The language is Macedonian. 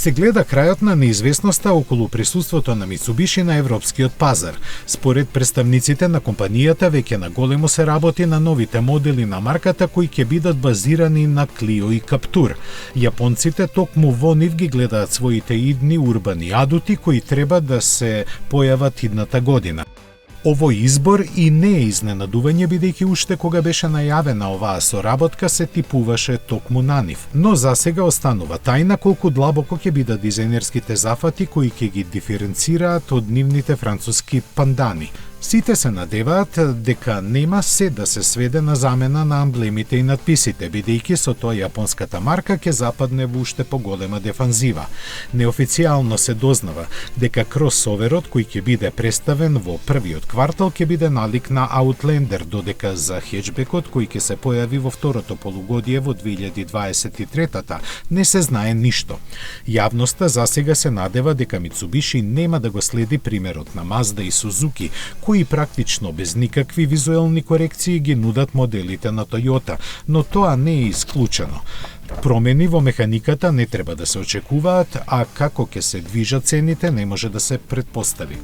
Се гледа крајот на неизвестноста околу присуството на Мицубиши на европскиот пазар. Според представниците на компанијата, веќе на големо се работи на новите модели на марката кои ќе бидат базирани на Клио и Каптур. Јапонците токму во нив ги гледаат своите идни урбани адути кои треба да се појават идната година. Овој избор и не е изненадување, бидејќи уште кога беше најавена оваа соработка се типуваше токму на нив. Но засега останува тајна колку длабоко ќе бидат дизајнерските зафати кои ќе ги диференцираат од нивните француски пандани. Сите се надеваат дека нема се да се сведе на замена на амблемите и надписите, бидејќи со тоа јапонската марка ќе западне во уште поголема дефанзива. Неофицијално се дознава дека кросоверот кој ќе биде представен во првиот квартал ќе биде налик на Outlander, додека за хеджбекот кој ќе се појави во второто полугодие во 2023-та не се знае ништо. Јавноста засега се надева дека Мицубиши нема да го следи примерот на Мазда и Сузуки, кои практично без никакви визуелни корекции ги нудат моделите на Toyota, но тоа не е исклучено. Промени во механиката не треба да се очекуваат, а како ќе се движат цените не може да се претпостави.